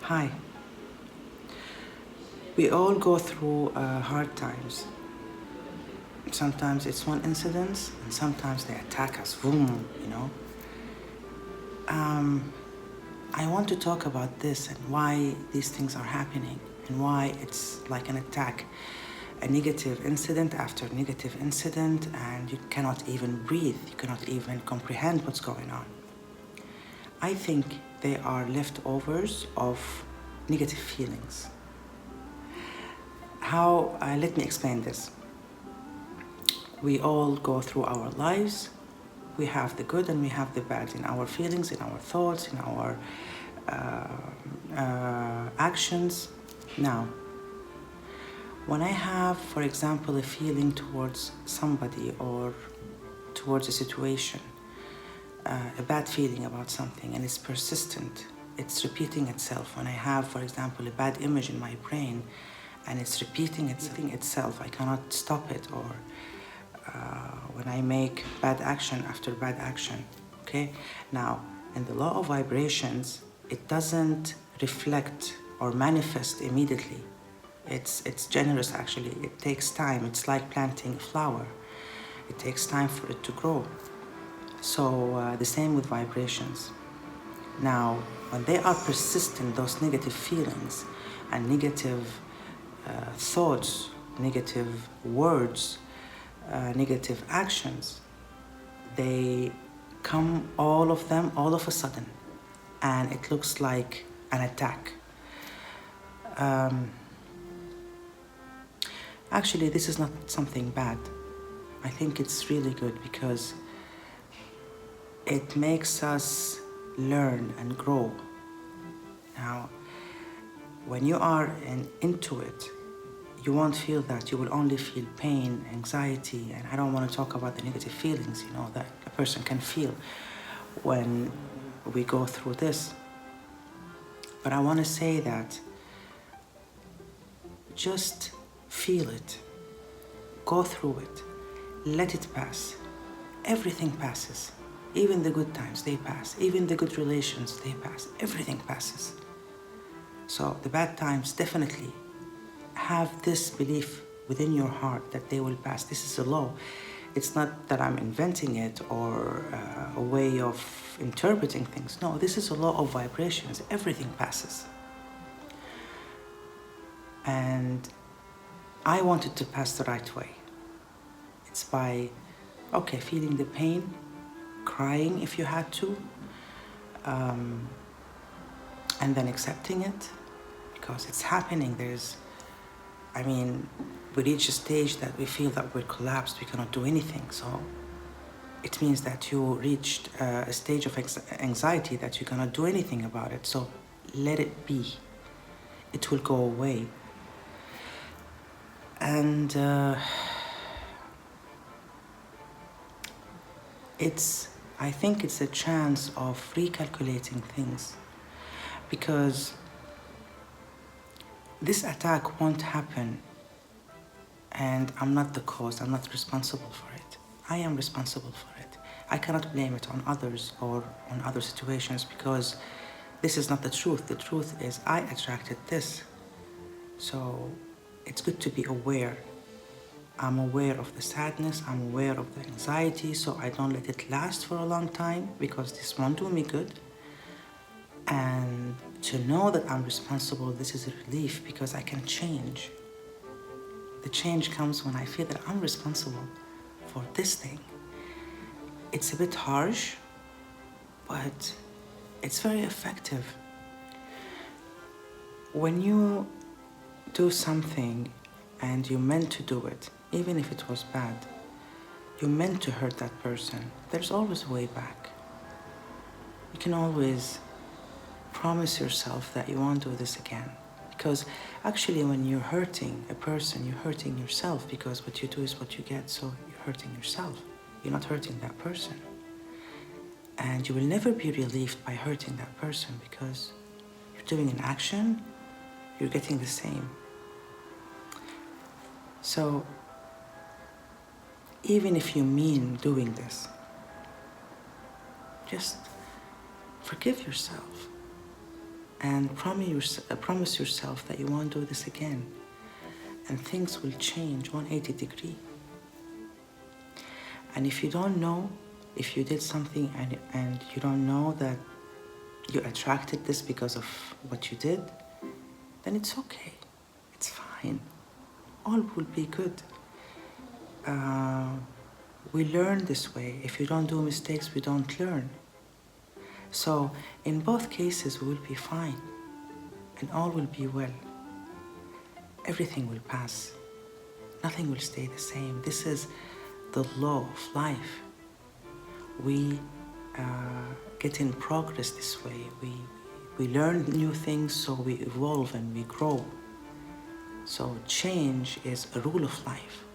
Hi. We all go through hard times. Sometimes it's one incident, and sometimes they attack us. Boom. I want to talk about this and why these things are happening and why it's like an attack, a negative incident after negative incident, and you cannot even breathe, you cannot even comprehend what's going on. I think they are leftovers of negative feelings. Let me explain this. We all go through our lives. We have the good and we have the bad in our feelings, in our thoughts, in our actions. Now, when I have, for example, a feeling towards somebody or towards a situation, a bad feeling about something, and it's persistent, it's repeating itself. When I have, for example, a bad image in my brain and it's repeating itself, I cannot stop it, or when I make bad action after bad action, okay? Now, in the law of vibrations, it doesn't reflect or manifest immediately. It's generous, actually. It takes time. It's like planting a flower. It takes time for it to grow. So the same with vibrations. Now, when they are persistent, those negative feelings and negative thoughts, negative words, negative actions, they come, all of them, all of a sudden, and it looks like an attack. Actually, this is not something bad. I think it's really good because it makes us learn and grow. Now, when you are into it, you won't feel that. You will only feel pain, anxiety, and I don't want to talk about the negative feelings, that a person can feel when we go through this. But I want to say that just feel it, go through it, let it pass. Everything passes. Even the good times, they pass. Even the good relations, they pass. Everything passes. So the bad times, definitely have this belief within your heart that they will pass. This is a law. It's not that I'm inventing it or a way of interpreting things. No, this is a law of vibrations. Everything passes. And I wanted to pass the right way. It's by, feeling the pain, crying if you had to, and then accepting it because it's happening. We reach a stage that we feel that we're collapsed, we cannot do anything. So it means that you reached a stage of anxiety that you cannot do anything about it. So let it be. It will go away. And I think it's a chance of recalculating things, because this attack won't happen and I'm not the cause, I'm not responsible for it. I am responsible for it. I cannot blame it on others or on other situations because this is not the truth. The truth is I attracted this. So it's good to be aware. I'm aware of the sadness, I'm aware of the anxiety, so I don't let it last for a long time because this won't do me good. And to know that I'm responsible, this is a relief because I can change. The change comes when I feel that I'm responsible for this thing. It's a bit harsh, but it's very effective. When you do something and you meant to do it, even if it was bad, you meant to hurt that person, there's always a way back. You can always promise yourself that you won't do this again. Because actually when you're hurting a person, you're hurting yourself, because what you do is what you get, so you're hurting yourself. You're not hurting that person. And you will never be relieved by hurting that person because you're doing an action, you're getting the same. So even if you mean doing this, just forgive yourself. and promise yourself that you won't do this again. And things will change 180 degrees. And if you don't know, if you did something and you don't know that you attracted this because of what you did, then it's okay. It's fine. All will be good. We learn this way. If you don't do mistakes, we don't learn. So in both cases, we will be fine and all will be well. Everything will pass. Nothing will stay the same. This is the law of life. We get in progress this way. We learn new things, so we evolve and we grow. So change is a rule of life.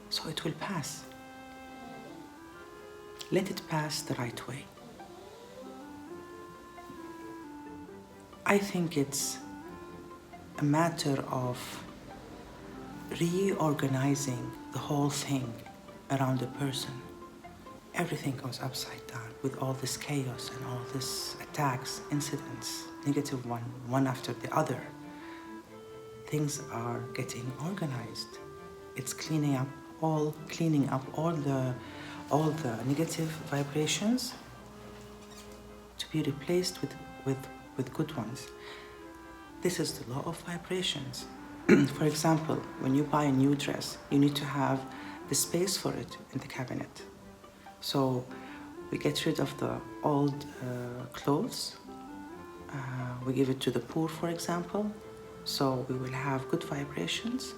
So it will pass. Let it pass the right way. I think it's a matter of reorganizing the whole thing around the person. Everything goes upside down with all this chaos and all this attacks, incidents, negative one after the other. Things are getting organized. It's cleaning up all the negative vibrations to be replaced with good ones. This is the law of vibrations. For example, when you buy a new dress, you need to have the space for it in the cabinet. So we get rid of the old clothes. We give it to the poor, for example. So we will have good vibrations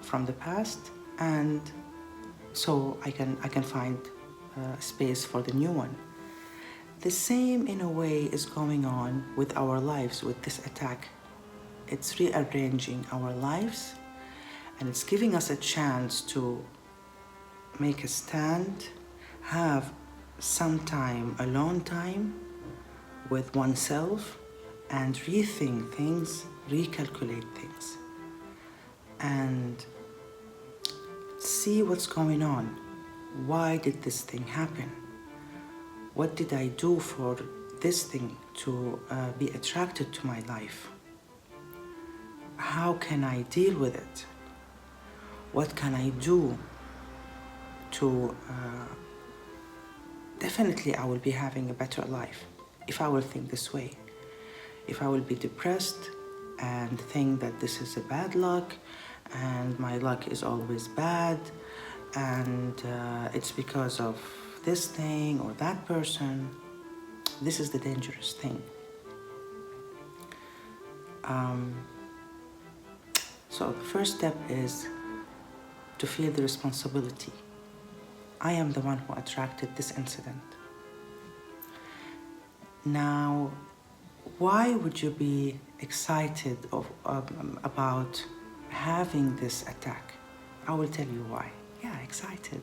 from the past, and so I can find space for the new one. The same, in a way, is going on with our lives, with this attack. It's rearranging our lives, and it's giving us a chance to make a stand, have some time, alone time with oneself, and rethink things, recalculate things, and see what's going on. Why did this thing happen? What did I do for this thing to be attracted to my life? How can I deal with it? What can I do to... Definitely I will be having a better life if I will think this way. If I will be depressed and think that this is a bad luck and my luck is always bad and it's because of this thing or that person, this is the dangerous thing. So the first step is to feel the responsibility. I am the one who attracted this incident. Now, why would you be excited about having this attack? I will tell you why. Yeah, excited.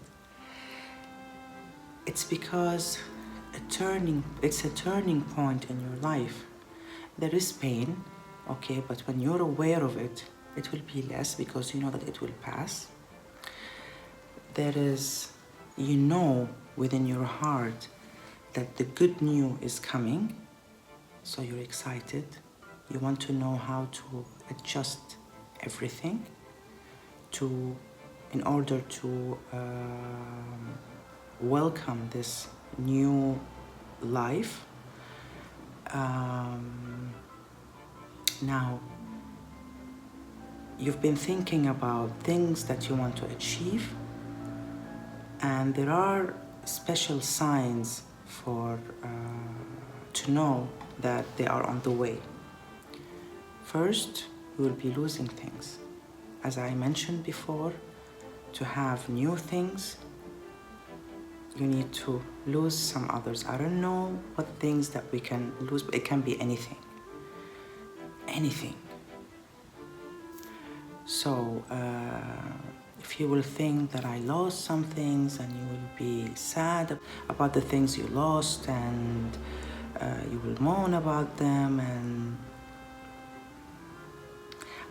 It's because it's a turning point in your life. There is pain, okay, but when you're aware of it, it will be less because you know that it will pass. There is, you know within your heart that the good news is coming, so you're excited. You want to know how to adjust everything in order to welcome this new life. Now, you've been thinking about things that you want to achieve, and there are special signs to know that they are on the way. First, you will be losing things. As I mentioned before, to have new things, you need to lose some others. I don't know what things that we can lose, but it can be anything. Anything. So, if you will think that I lost some things, and you will be sad about the things you lost, and you will moan about them, and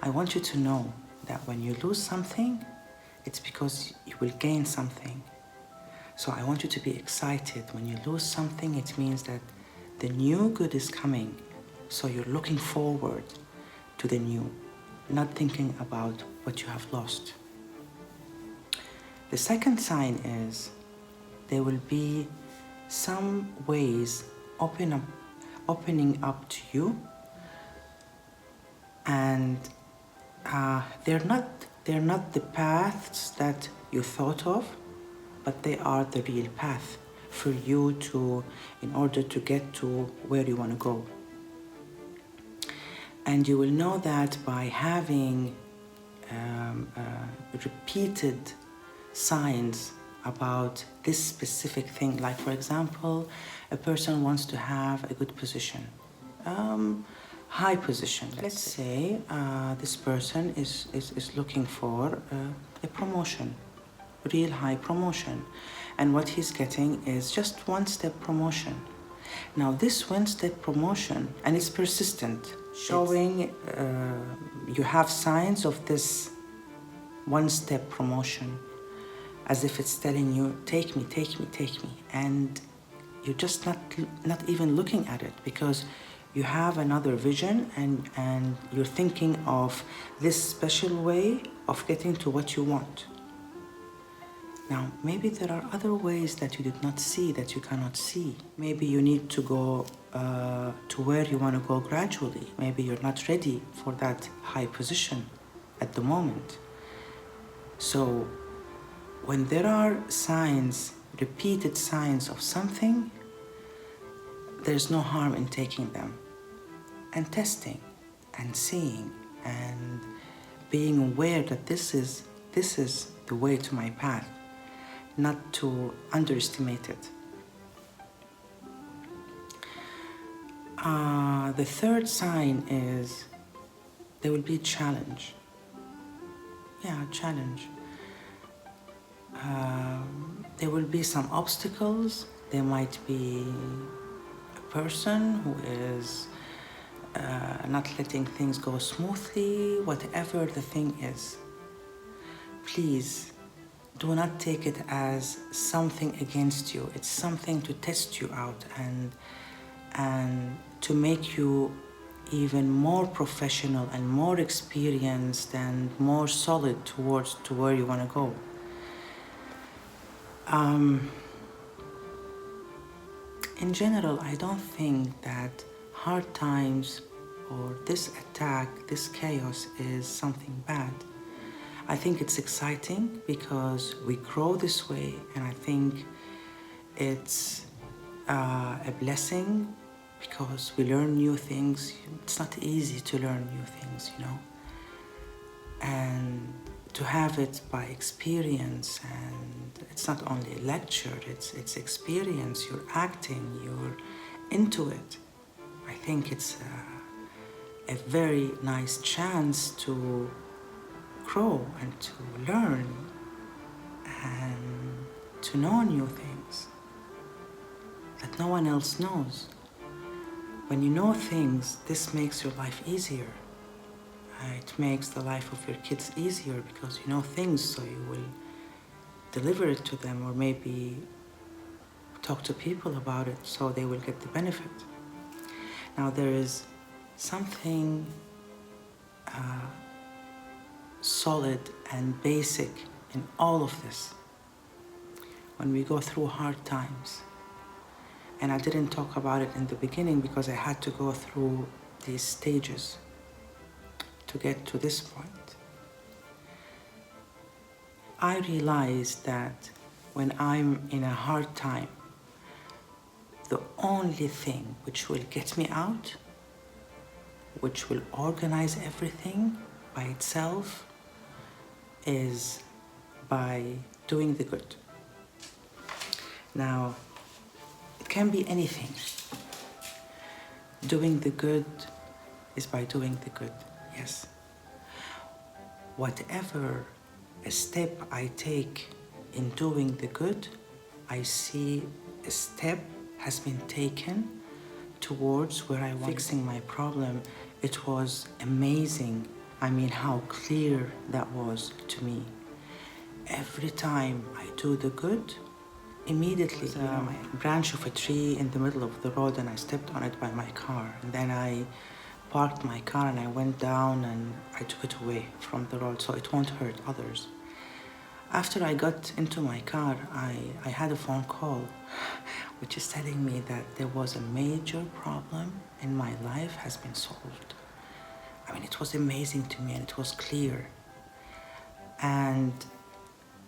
I want you to know that when you lose something, it's because you will gain something. So I want you to be excited. When you lose something, it means that the new good is coming. So you're looking forward to the new, not thinking about what you have lost. The second sign is there will be some ways opening up to you, and they're not the paths that you thought of, but they are the real path for you in order to get to where you want to go. And you will know that by having repeated signs about this specific thing. Like, for example, a person wants to have a good position, high position. Let's say this person is looking for a promotion, real high promotion. And what he's getting is just one-step promotion. Now, this one-step promotion, and it's persistent, showing you have signs of this one-step promotion, as if it's telling you, take me, take me, take me. And you're just not even looking at it, because you have another vision and you're thinking of this special way of getting to what you want. Now, maybe there are other ways that you did not see, that you cannot see. Maybe you need to go to where you want to go gradually. Maybe you're not ready for that high position at the moment. So when there are signs, repeated signs of something, there's no harm in taking them and testing and seeing and being aware that this is the way to my path, not to underestimate it. The third sign is there will be challenge. Yeah, challenge. There will be some obstacles. There might be a person who is not letting things go smoothly, whatever the thing is. Please do not take it as something against you. It's something to test you out and to make you even more professional and more experienced and more solid to where you want to go. In general, I don't think that hard times or this attack, this chaos is something bad. I think it's exciting because we grow this way, and I think it's a blessing because we learn new things. It's not easy to learn new things, you know, and to have it by experience, and it's not only lecture, it's experience. You're acting, you're into it. I think it's a very nice chance to grow and to learn and to know new things that no one else knows. When you know things, this makes your life easier. It makes the life of your kids easier because you know things, so you will deliver it to them, or maybe talk to people about it so they will get the benefit. Now, there is something solid and basic in all of this. When we go through hard times, and I didn't talk about it in the beginning because I had to go through these stages to get to this point. I realized that when I'm in a hard time, the only thing which will get me out, which will organize everything by itself, is by doing the good. Now, it can be anything. Doing the good is by doing the good, yes. Whatever a step I take in doing the good, I see a step has been taken towards where I was. Fixing my problem, it was amazing. I mean, how clear that was to me. Every time I do the good, immediately, a branch of a tree in the middle of the road, and I stepped on it by my car. And then I parked my car and I went down and I took it away from the road so it won't hurt others. After I got into my car, I had a phone call which is telling me that there was a major problem in my life has been solved. I mean, it was amazing to me and it was clear. And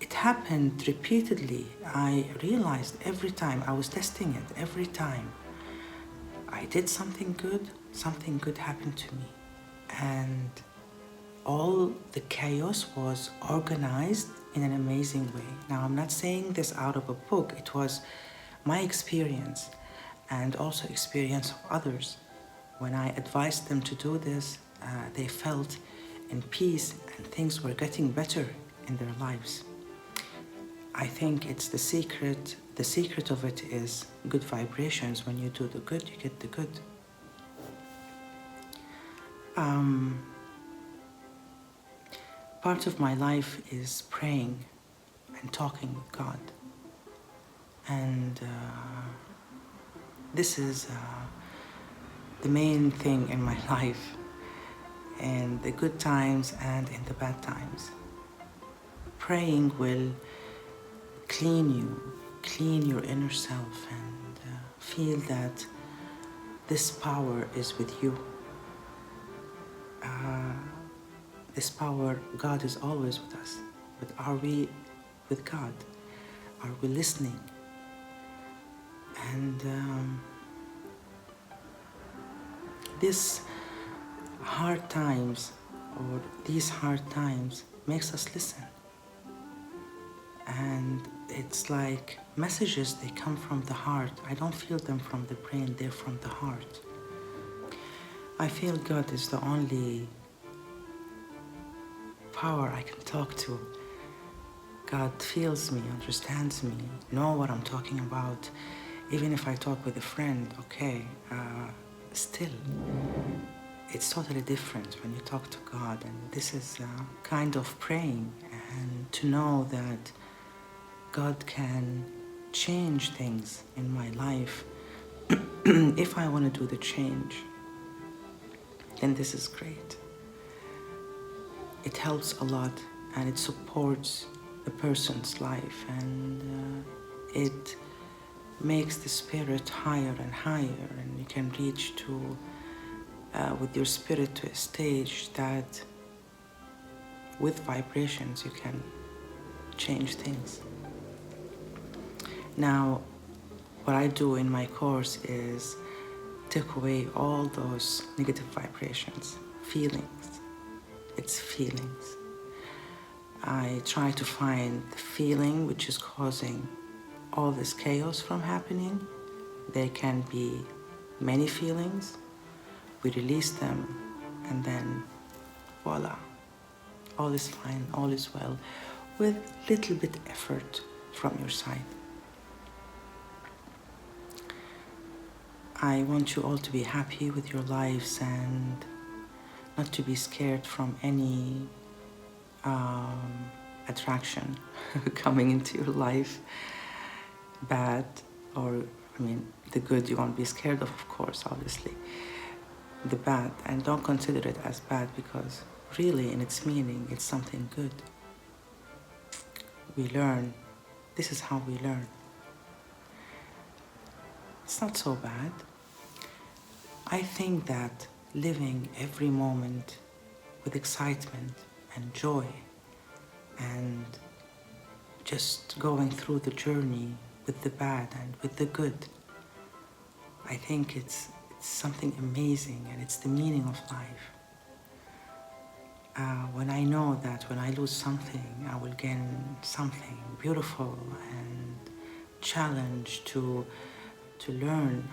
it happened repeatedly. I realized every time, I was testing it, every time I did something good happened to me. And all the chaos was organized in an amazing way. Now, I'm not saying this out of a book. It was my experience and also experience of others. When I advised them to do this, they felt in peace and things were getting better in their lives. I think it's the secret. The secret of it is good vibrations. When you do the good, you get the good. Part of my life is praying and talking with God. And this is the main thing in my life, in the good times and in the bad times. Praying will clean your inner self and feel that this power is with you. This power, God is always with us. But are we with God? Are we listening? And these hard times makes us listen. And it's like messages, they come from the heart. I don't feel them from the brain, they're from the heart. I feel God is the only power I can talk to. God feels me, understands me, knows what I'm talking about. Even if I talk with a friend, okay, still, it's totally different when you talk to God. And this is kind of praying and to know that God can change things in my life. If I want to do the change, then this is great. It helps a lot and it supports a person's life, and it makes the spirit higher and higher, and you can reach to with your spirit to a stage that with vibrations you can change things. Now, what I do in my course is take away all those negative vibrations, feelings. It's feelings. I try to find the feeling which is causing all this chaos from happening. There can be many feelings. We release them and then voila, all is fine, all is well, with little bit effort from your side. I want you all to be happy with your lives and not to be scared from any attraction coming into your life, bad or, I mean, the good you won't be scared of course, obviously. The bad, and don't consider it as bad because really in its meaning, it's something good. We learn. This is how we learn. It's not so bad. I think that living every moment with excitement and joy and just going through the journey with the bad and with the good, I think it's something amazing and it's the meaning of life. When I know that when I lose something, I will gain something beautiful and challenge to learn,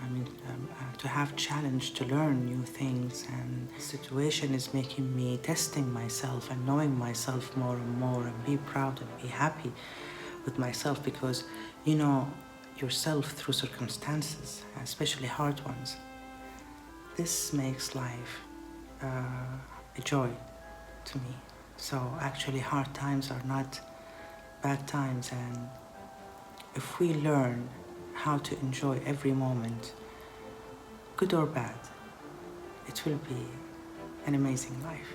to have challenge to learn new things, and the situation is making me testing myself and knowing myself more and more and be proud and be happy with myself because you know yourself through circumstances, especially hard ones. This makes life a joy to me. So actually hard times are not bad times, and if we learn how to enjoy every moment, good or bad, it will be an amazing life.